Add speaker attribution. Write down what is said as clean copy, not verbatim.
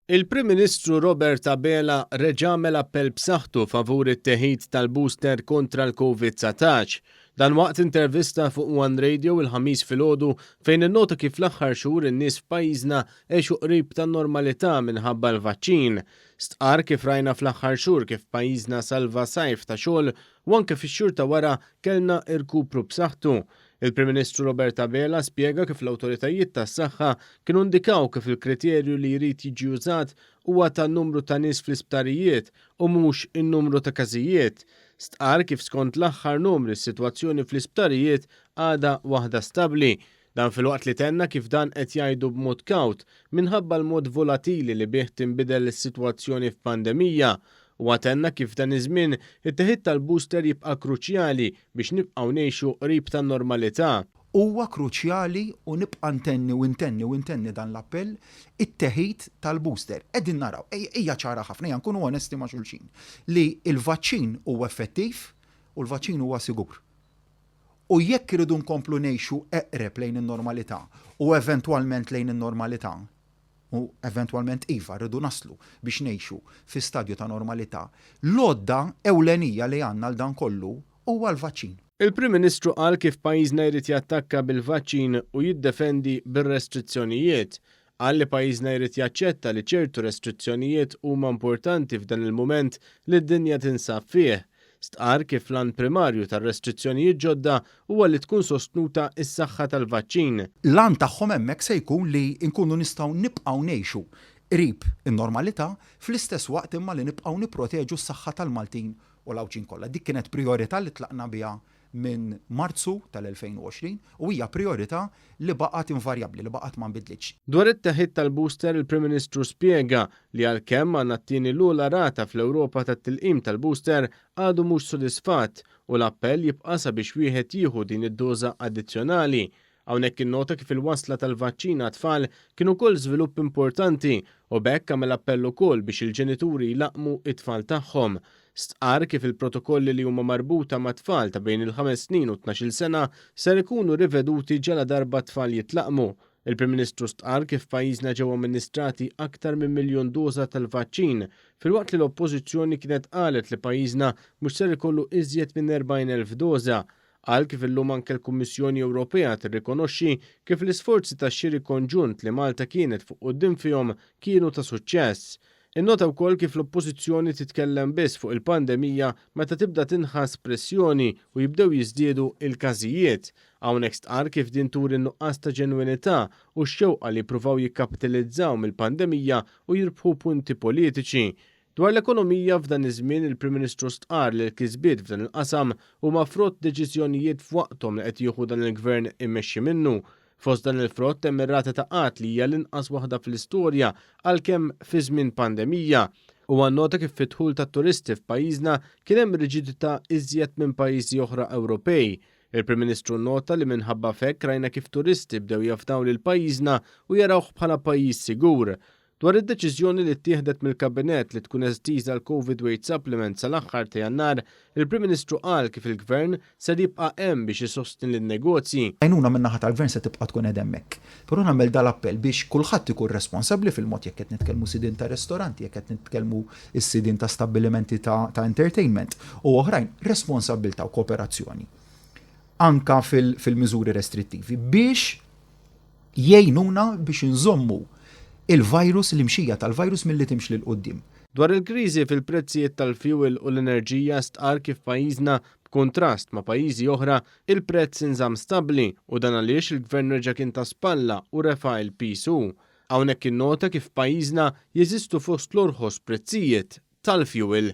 Speaker 1: Il-Prim Ministru Robert Abela reġamel appell b'saħħtu favur it-teħid tal-booster kontra l-COVID-19. Dan waqt intervista fuq One Radio il-ħamis filgħodu fejn innota kif l-aħħar xhur in-nies f'pajjiżna għexu qrib tan-normalità minħabba l-vaċċin. Stqar kif rajna fl-aħħar xhur kif pajjiżna salva sajf ta' xogħol u anke fix-xhur ta' wara kellna irkupru b'saħħtu. Il-Prim Ministru Robert Abela spjega kif l-awtoritajiet tas-saħħa kienu indikaw kif il-kriterju li jrid jiġi użat huwa tan-numru ta' nies fl-isptarijiet u mhux in-numru ta' każijiet. Stqar kif skont l-aħħar numri s-sitwazzjoni fl-isptarijiet għadha waħda stabbli. Dan filwaqt li tenna kif dan qed jgħidu b'mod kawt minħabba l-mod volatili li bih tinbidel is-sitwazzjoni f'pandemija. U għatenna kif dan iż-żmien it-teħid tal-booster jibqa' kruċjali biex nibqgħu ngħixu qrib tan-normalità.
Speaker 2: Huwa kruċjali u nibqa' ntenni dan l-appell it-teħid tal-booster. Qegħdin naraw, hija ċara ħafna hija nkunu onesti ma' xulxin li l-vaċċin huwa effettiv u l-vaċċin huwa sigur. U jekk iridu nkomplu ngħixu eqreb lejn in-normalità u eventwalment lejn in-normalità, u eventwalment iva rridu naslu biex ngħixu fi stadju ta' normalità, l-għodda ewlenija li għandna l dan kollu huwa l-vaċċin.
Speaker 1: Il-Prim Ministru qal kif pajjiżna jrid jattakka bil-vaċċin u jiddefendi bir-restrizzjonijiet. Qal li pajjiżna jrid jaċċetta li ċertu restrizzjonijiet huma importanti f'dan il-mument li d-dinja tinsab fih. Stqar kif l-għan primarju tar-restrizzjonijiet ġodda huwa li tkun sostnuta s-saħħa tal-vaċċin.
Speaker 2: L-għan tagħhom hemmhekk se jkun li nkunu nistgħu nibqgħu ngħixu qrib in-normalità fl-istess waqt imma li nibqgħu nipproteġu s-saħħa tal-Maltin u l-awċin kollha. Dik kienet priorità li tlaqna biha minn Marzu tal-2020 u hija priorità li baqgħet invarjabbli, li baqgħet ma nbidlitx.
Speaker 1: Dwar it-teħid tal-booster il-Prim Ministru spjega li għalkemm għandna t-tieni l-ugħla rata fl-Ewropa tat-tilqim tal-booster għadu mhux sodisfatt u l-appell jibqa' sabiex wieħed jieħu din id-doża addizzjonali. Hawnhekk innota kif il-wasla tal-vaċċin għat-tfal kienu wkoll żvilupp importanti u b'hekk għamel appell ukoll biex il-ġenituri jlaqmu it-tfal tagħhom. Stqar kif il-protokolli li huma marbuta ma' tfal ta' bejn il-5 snin u 12 sena ser ikunu riveduti ġala darba tfal jitlaqmu. Il-Prim Ministru stqar kif pajjiżna ġew amministrati aktar minn 1 miljun doża tal-vaċċin, filwaqt li l-Oppożizzjoni kienet qalet li pajjiżna mhux ser ikollu iżjed minn 40,000 doża. Qal kif illum anke l-Kummissjoni Ewropea tirrikonoxxi kif l-isforzi tax-xiri konġunt li Malta kienet fuq quddiem fihom kienu ta' suċċess. Innota wkoll kif l-Oppożizzjoni titkellem biss fuq il-pandemija meta tibda tinħass pressjoni u jibdew jiżdiedu il-każijiet. Hawnhekk stqar kif din turi nuqqas ta' ġenwinità u x-xewqa li jippruvaw jikkapitalizzaw mill-pandemija u jirbħu punti politiċi. Dwar l-ekonomija f'dan iż-żmien il-Prim Ministru stqar li l-kisbiet f'dan il-qasam huma frott deċiżjonijiet f'waqthom li qed jieħu dan il-Gvern immexxi minnu. Fost dan il-frott hemm ir-rata ta' qatt li hija l-inqas waħda fl-istorja għalkemm fi żmien pandemija. U għannota kif fit-dħul tat-turisti f'pajjiżna kien hemm riġidità iżjed minn pajjiżi oħra Ewropej. Il-Prim Ministru nnota li minħabba f'hekk rajna kif turisti bdew jafdaw lil pajjiżna u jarawh bħala pajjiż sigur. Dwar id-deċiżjoni li ttieħdet mill-Kabinett li tkun eżdiża l-Covid Weight Supplement sal-aħħar ta' Jannar, il-Prim Ministru qal kif il-Gvern ser jibqa' hemm biex isostni lin-negozji.
Speaker 2: Għajnuna min-naħa tal-Gvern se tibqa' tkun qed hemmhekk. Però nagħmel dal-appell biex kulħadd ikun responsabbli fil-mod jekk qed nitkellmu sidien ta' ristoranti, jekk qed nitkellmu s-sidien ta' stabbilimenti ta' entertainment u oħrajn responsabbiltà u kooperazzjoni. Anka fil-miżuri restrittivi biex jgħinuna biex inżommu il-virus, l-imxija tal-virus milli timx lil qudiem.
Speaker 1: Dwar il-kriżi fil-prezzijiet tal-fuel u l-enerġija stqar kif pajjiżna b'kuntrast ma' pajjiżi oħra il-prezz inżamm stabbli u dan għaliex il-Gvern reġa' kien ta' spalla u refa' il-PSU. Hawnhekk innota kif pajjiżna jeżistu fost l-orħos prezzijiet tal-fuel.